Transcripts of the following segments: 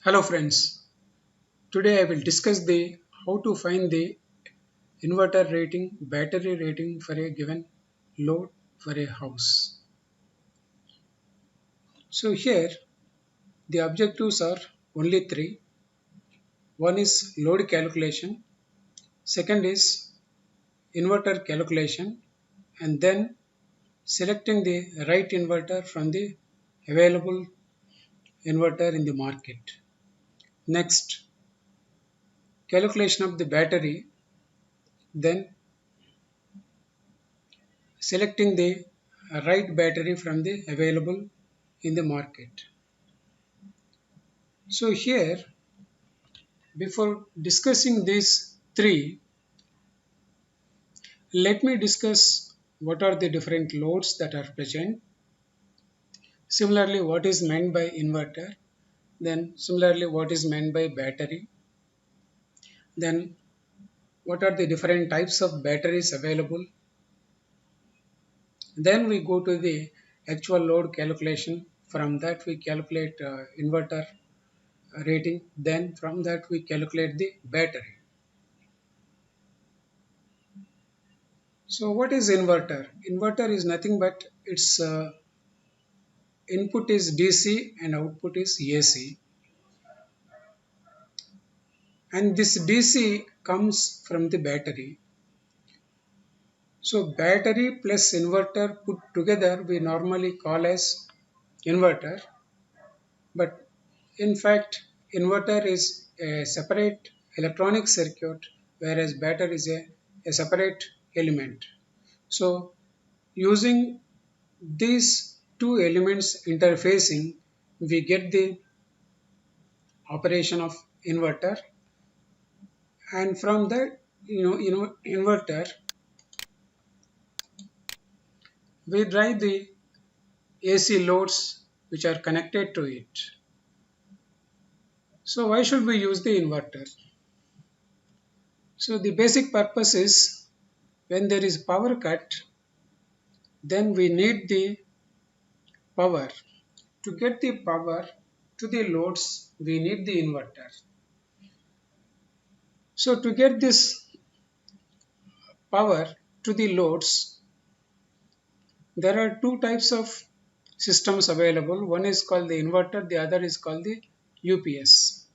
Hello friends, today I will discuss the how to find the inverter rating, battery rating for a given load for a house. So here the objectives are only three. One is load calculation, second is inverter calculation, and then selecting the right inverter from the available inverter in the market. Next, calculation of the battery, then selecting the right battery from the available in the market. So here, before discussing these three, let me discuss what are the different loads that are present. Similarly, what is meant by inverter. Then similarly, what is meant by battery. Then what are the different types of batteries available. Then we go to the actual load calculation. From that we calculate inverter rating. Then from that we calculate the battery. So what is inverter? Inverter is nothing but its input is DC and output is AC. And this DC comes from the battery. So battery plus inverter put together we normally call as inverter. But in fact, inverter is a separate electronic circuit, whereas battery is a separate element. So using these two elements interfacing, we get the operation of inverter, and from that, inverter, we drive the AC loads which are connected to it. So why should we use the inverter? So the basic purpose is when there is power cut, then we need the power. To get the power to the loads, we need the inverter. So to get this power to the loads, there are two types of systems available. One is called the inverter, the other is called the UPS.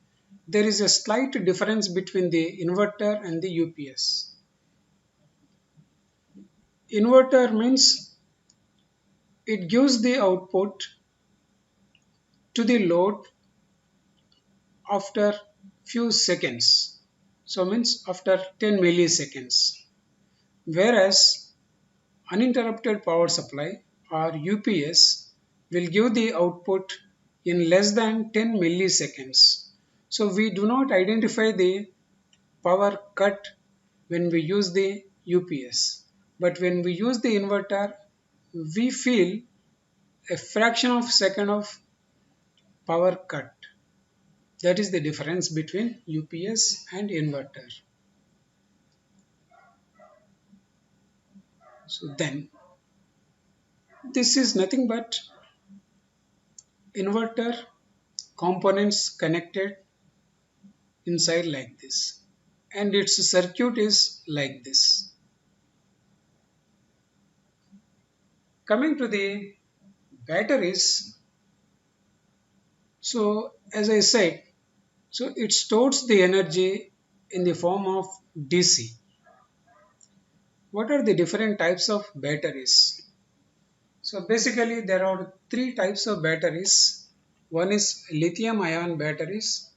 There is a slight difference between the inverter and the UPS. Inverter means it gives the output to the load after few seconds. So means after 10 milliseconds. Whereas uninterrupted power supply or UPS will give the output in less than 10 milliseconds. So we do not identify the power cut when we use the UPS. But when we use the inverter, we feel a fraction of second of power cut. That is the difference between UPS and inverter. So then, this is nothing but inverter components connected inside like this, and its circuit is like this. Coming to the batteries, so as I said, so it stores the energy in the form of DC. What are the different types of batteries? So basically there are three types of batteries. One is lithium ion batteries,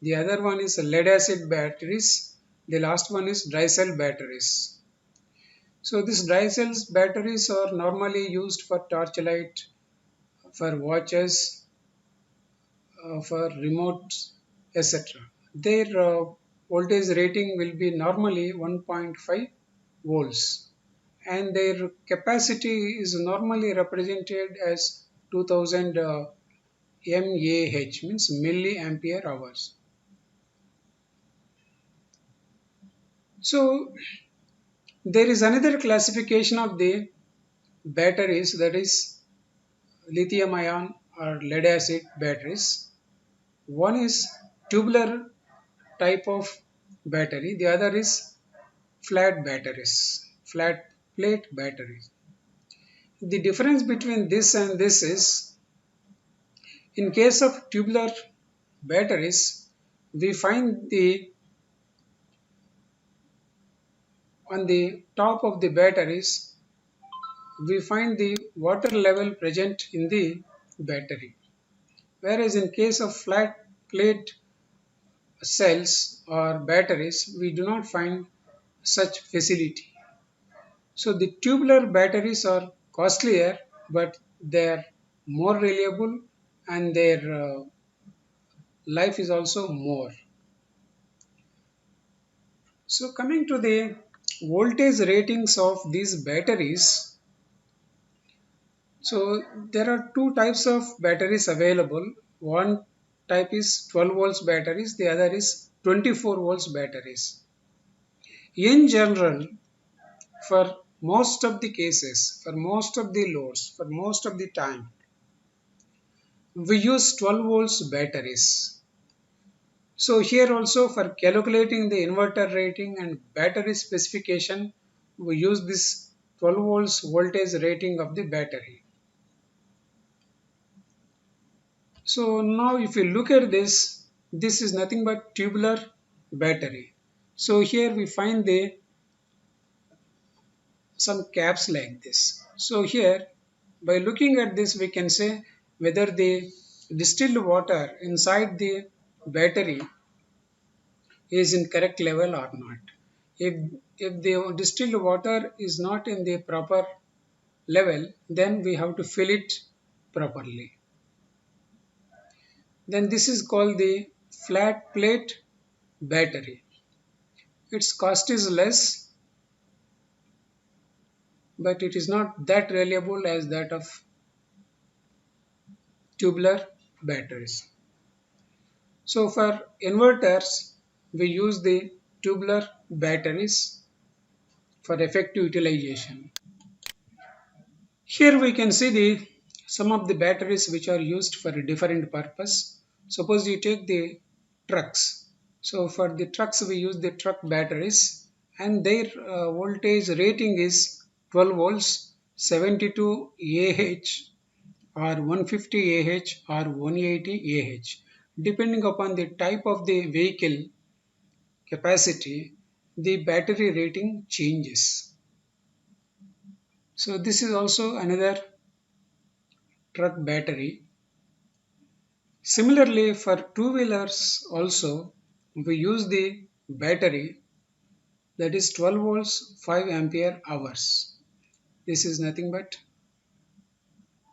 the other one is lead acid batteries, the last one is dry cell batteries. So these dry cells batteries are normally used for torchlight, for watches, for remotes, etc. Their voltage rating will be normally 1.5 volts, and their capacity is normally represented as 2000 mAh, means milliampere hours. So there is another classification of the batteries, that is lithium ion or lead acid batteries. One is tubular type of battery, the other is flat plate batteries. The difference between this and this is, in case of tubular batteries, we find the on the top of the batteries we find the water level present in the battery. Whereas in case of flat plate cells or batteries, we do not find such facility. So the tubular batteries are costlier, but they are more reliable and their life is also more. So coming to the voltage ratings of these batteries, so there are two types of batteries available. One type is 12 volts batteries, the other is 24 volts batteries. In general, for most of the cases, for most of the loads, for most of the time, we use 12 volts batteries. So here also for calculating the inverter rating and battery specification, we use this 12 volts voltage rating of the battery. So now if you look at this, this is nothing but tubular battery. So here we find the some caps like this. So here by looking at this we can say whether the distilled water inside the battery is in correct level or not. If the distilled water is not in the proper level, then we have to fill it properly. Then this is called the flat plate battery. Its cost is less, but it is not that reliable as that of tubular batteries. So for inverters, we use the tubular batteries for effective utilization. Here we can see the some of the batteries which are used for a different purpose. Suppose you take the trucks. So for the trucks we use the truck batteries and their voltage rating is 12 volts, 72 Ah or 150 Ah or 180 Ah. Depending upon the type of the vehicle capacity, the battery rating changes. So this is also another truck battery. Similarly, for two-wheelers also, we use the battery that is 12 volts 5 ampere hours. This is nothing but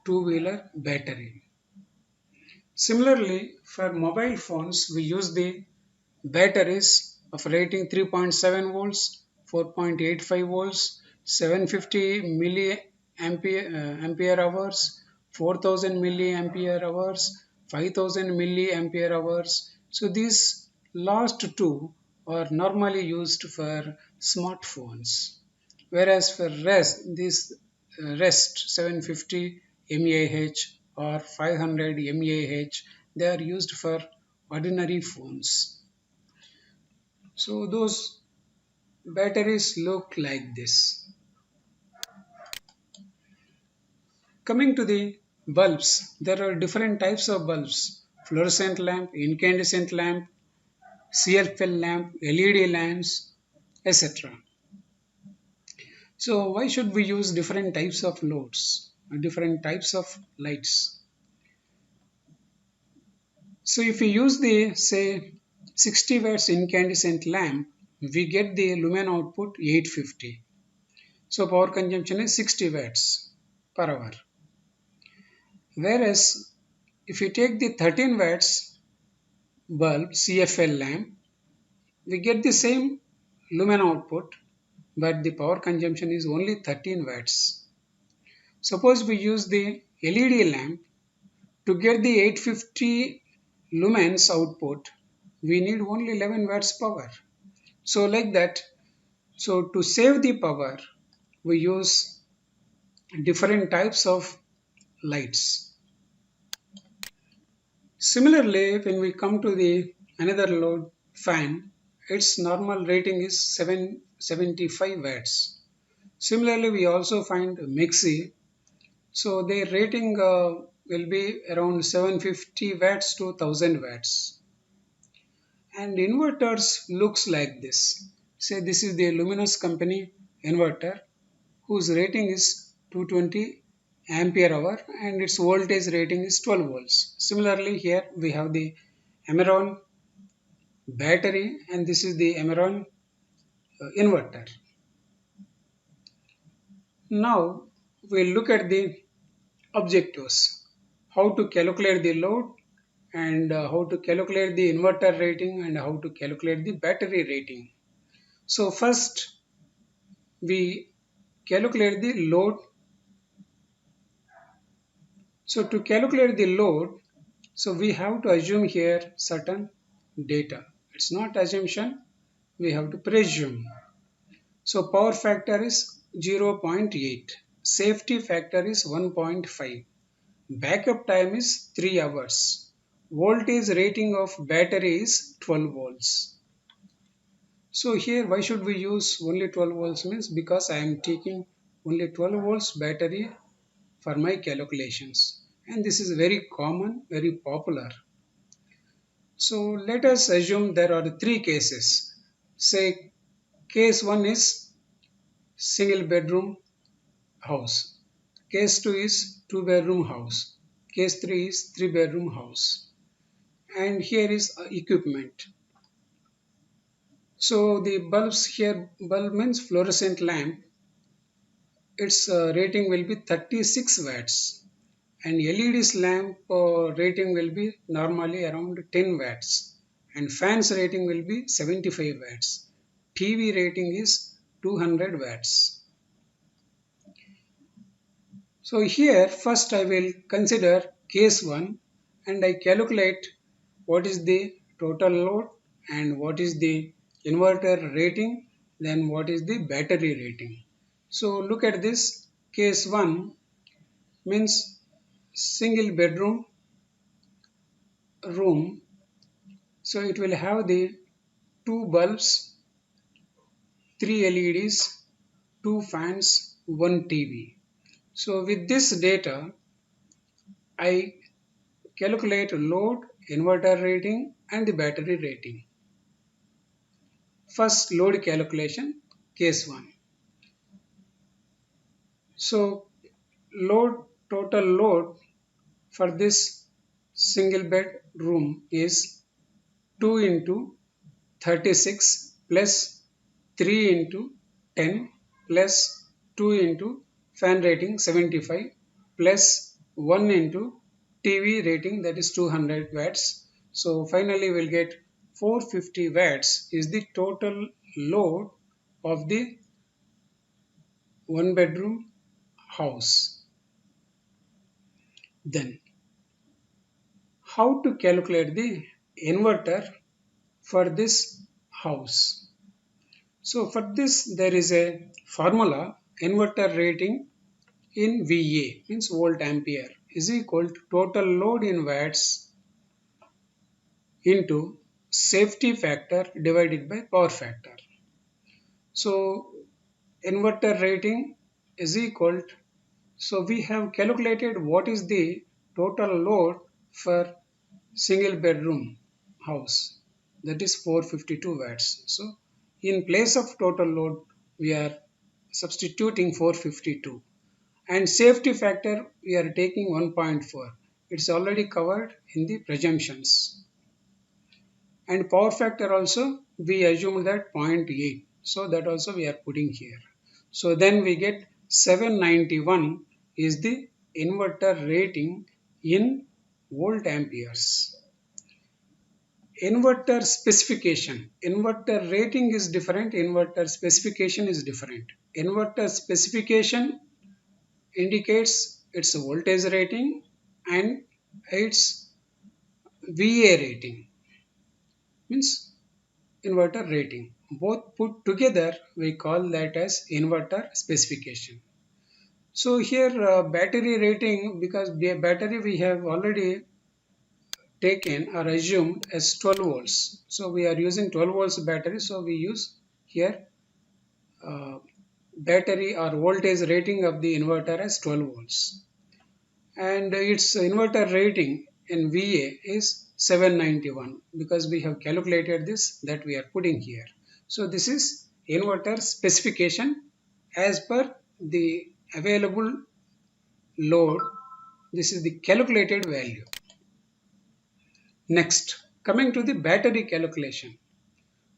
two-wheeler battery. Similarly, for mobile phones, we use the batteries of rating 3.7 volts, 4.85 volts, 750 ampere hours, 4000 milliampere hours, 5000 milliampere hours. So these last two are normally used for smartphones, whereas for rest 750 mAh or 500 mAh, they are used for ordinary phones. So those batteries look like this. Coming to the bulbs, there are different types of bulbs: fluorescent lamp, incandescent lamp, CFL lamp, LED lamps, etc. So why should we use different types of loads, different types of lights? So if we use the say 60 watts incandescent lamp, we get the lumen output 850. So power consumption is 60 watts per hour. Whereas if you take the 13 watts bulb CFL lamp, we get the same lumen output, but the power consumption is only 13 watts. Suppose we use the LED lamp to get the 850 lumens output, we need only 11 watts power. So like that, so to save the power, we use different types of lights. Similarly, when we come to the another load fan, its normal rating is 775 watts. Similarly, we also find Mixi. So their rating will be around 750 watts to 1000 watts. And inverters looks like this. Say this is the Luminous company inverter whose rating is 220 ampere hour and its voltage rating is 12 volts. Similarly, here we have the Amaron battery and this is the Amaron inverter. Now we'll look at the objectives. How to calculate the load and how to calculate the inverter rating and how to calculate the battery rating. So first we calculate the load. So to calculate the load, so we have to assume here certain data. It's not assumption, we have to presume. So power factor is 0.8, safety factor is 1.5, backup time is 3 hours, voltage rating of battery is 12 volts. So here why should we use only 12 volts means because I am taking only 12 volts battery for my calculations and this is very common, very popular. So let us assume there are three cases. Say case 1 is single bedroom house, case 2 is 2 bedroom house, case 3 is 3 bedroom house and here is equipment. So the bulbs here, bulb means fluorescent lamp, its rating will be 36 watts and LED's lamp rating will be normally around 10 watts and fans rating will be 75 watts. TV rating is 200 watts. So here first I will consider case 1 and I calculate what is the total load and what is the inverter rating, then what is the battery rating. So look at this case 1 means single bedroom room. So it will have the two bulbs, three LEDs, two fans, one TV. So with this data, I calculate load, inverter rating and the battery rating. First load calculation, case 1. So total load for this single bed room is 2 into 36 plus 3 into 10 plus 2 into fan rating 75 plus 1 into TV rating that is 200 watts. So finally we'll get 450 watts is the total load of the one bedroom house. Then how to calculate the inverter for this house? So for this there is a formula, inverter rating in VA means volt ampere is equal to total load in watts into safety factor divided by power factor. So inverter rating is equal to, so we have calculated what is the total load for single bedroom house, that is 452 watts. So in place of total load we are substituting 452 and safety factor we are taking 1.4. It's already covered in the presumptions and power factor also we assume that zero point 0.8, so that also we are putting here. So then we get 791 is the inverter rating in volt amperes. Inverter specification, inverter rating is different, inverter specification is different. Inverter specification indicates its voltage rating and its VA rating means inverter rating. Both put together we call that as inverter specification. So here battery rating, because the battery we have already taken or assumed as 12 volts. So we are using 12 volts battery. So we use here uh, battery or voltage rating of the inverter as 12 volts. And its inverter rating in VA is 791 because we have calculated this that we are putting here. So this is inverter specification as per the available load. This is the calculated value. Next, coming to the battery calculation.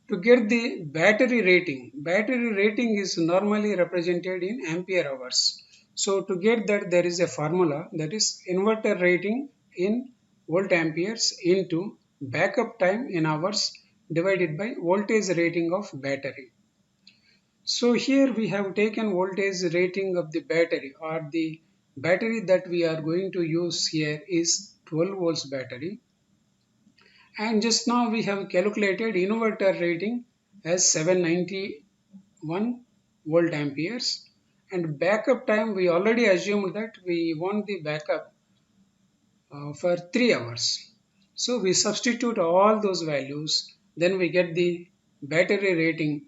To get the battery rating is normally represented in ampere hours. So to get that, there is a formula, that is inverter rating in volt amperes into backup time in hours divided by voltage rating of battery. So here we have taken voltage rating of the battery, or the battery that we are going to use here is 12 volts battery, and just now we have calculated inverter rating as 791 volt amperes, and backup time we already assumed that we want the backup for 3 hours. So we substitute all those values, then we get the battery rating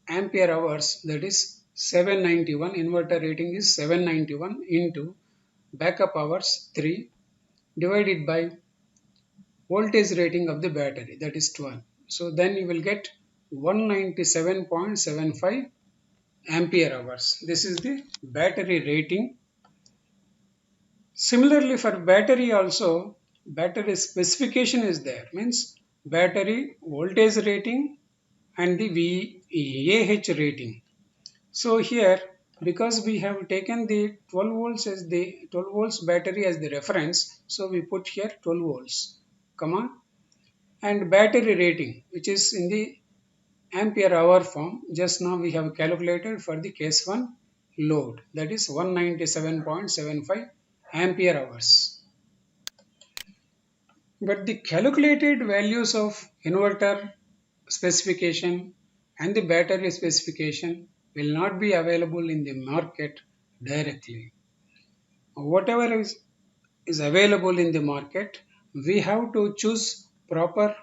ampere hours, that is 791. Inverter rating is 791 into backup hours 3 divided by voltage rating of the battery, that is 12. So then you will get 197.75 ampere hours. This is the battery rating. Similarly for battery also, battery specification is there, means battery voltage rating and the VAH rating. So here, because we have taken the 12 volts as the 12 volts battery as the reference, so we put here 12 volts, comma, and battery rating, which is in the ampere hour form. Just now we have calculated for the case 1 load, that is 197.75 ampere hours. But the calculated values of inverter specification and the battery specification will not be available in the market directly. Whatever is available in the market, we have to choose proper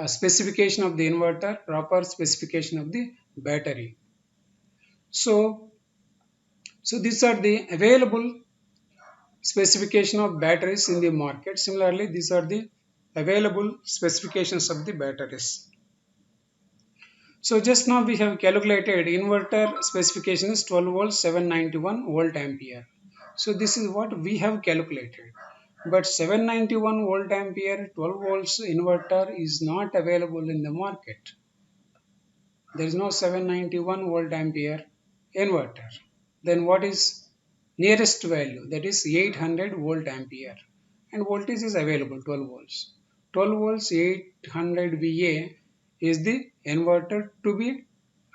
specification of the inverter, proper specification of the battery. So, these are the available specification of batteries in the market. Similarly, these are the available specifications of the batteries. So just now we have calculated inverter specification is 12 volts 791 volt ampere. So this is what we have calculated. But 791 volt ampere 12 volts inverter is not available in the market. There is no 791 volt ampere inverter. Then what is nearest value? That is 800 volt ampere, and voltage is available 12 volts. 12 volts 800 VA is the inverter to be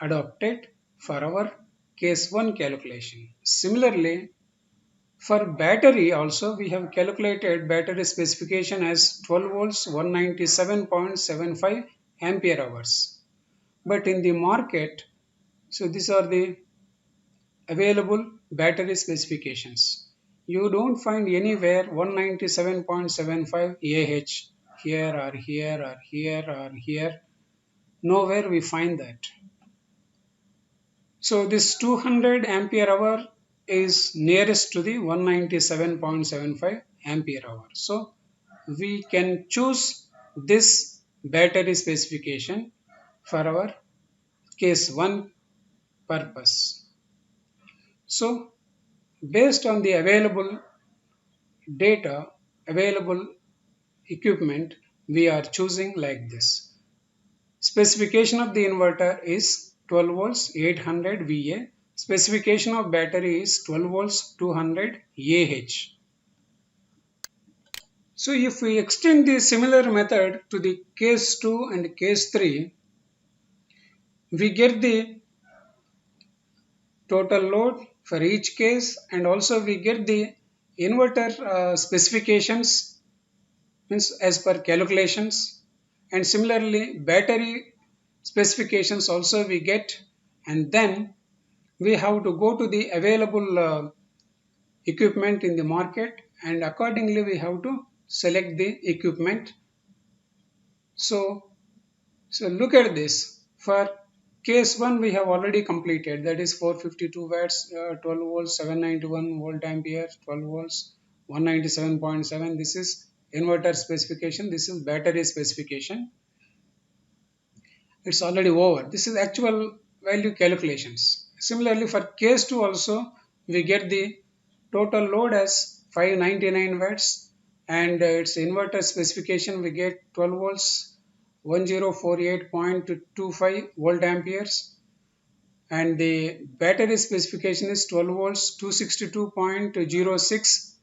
adopted for our case 1 calculation. Similarly, for battery also we have calculated battery specification as 12 volts 197.75 ampere hours. But in the market, so these are the available battery specifications. You don't find anywhere 197.75 AH here or here or here or here. Nowhere we find that. So this 200 ampere hour is nearest to the 197.75 ampere hour. So we can choose this battery specification for our case 1 purpose. So based on the available data, available equipment, we are choosing like this. Specification of the inverter is 12 volts 800 VA. Specification of battery is 12 volts 200 AH. So if we extend the similar method to the case 2 and case 3, we get the total load for each case, and also we get the inverter specifications, means as per calculations, and similarly battery specifications also we get, and then we have to go to the available equipment in the market, and accordingly we have to select the equipment. So look at this. For case 1 we have already completed, that is 452 watts, 12 volts, 791 volt ampere, 12 volts, 197.7. This is inverter specification, this is battery specification. It's already over. This is actual value calculations. Similarly for case 2 also we get the total load as 599 watts, and its inverter specification we get 12 volts, 1048.25 volt amperes, and the battery specification is 12 volts, 262.06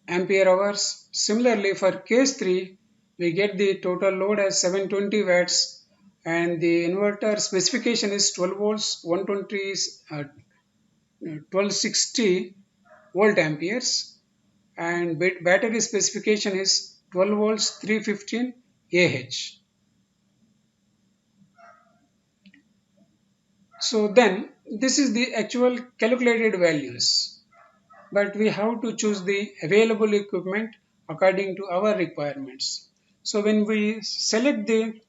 ampere hours. Similarly for case 3 we get the total load as 720 watts, and the inverter specification is 12 volts, 1260 volt amperes, and battery specification is 12 volts, 315 Ah. So then this is the actual calculated values, but we have to choose the available equipment according to our requirements. So when we select the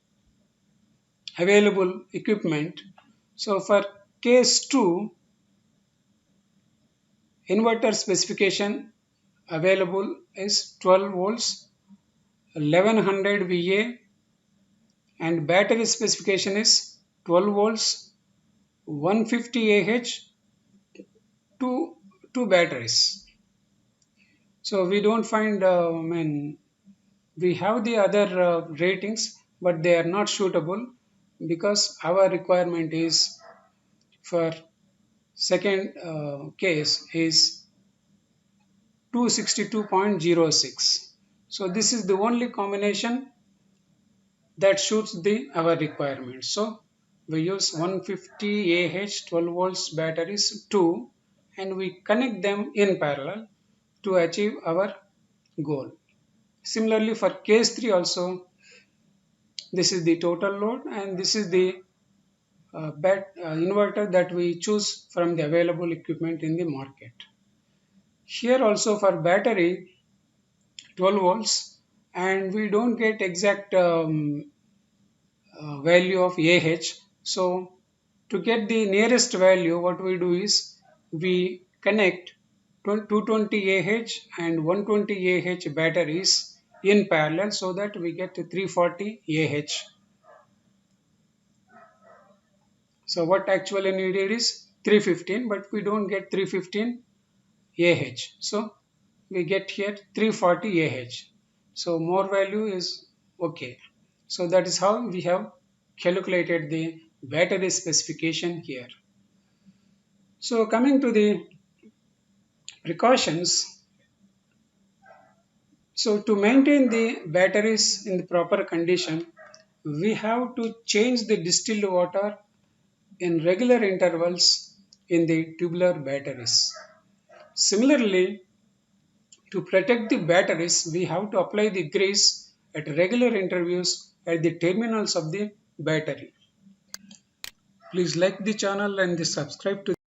available equipment, so for case 2 inverter specification available is 12 volts, 1100 VA, and battery specification is 12 volts, 150 Ah, two batteries. So we don't find, we have the other ratings, but they are not suitable because our requirement is for second case is 262.06. So this is the only combination that suits our requirement. So we use 150 Ah 12 volts batteries 2, and we connect them in parallel to achieve our goal. Similarly for case 3 also, this is the total load and this is the inverter that we choose from the available equipment in the market. Here also for battery 12 volts, and we don't get exact value of Ah. So to get the nearest value, what we do is we connect 220 Ah and 120 Ah batteries in parallel so that we get 340 Ah. So what actually needed is 315, but we don't get 315 Ah. So we get here 340 Ah. So more value is okay. So that is how we have calculated the battery specification here. So coming to the precautions. So to maintain the batteries in the proper condition, we have to change the distilled water in regular intervals in the tubular batteries. Similarly, to protect the batteries, we have to apply the grease at regular intervals at the terminals of the battery. Please like the channel and subscribe to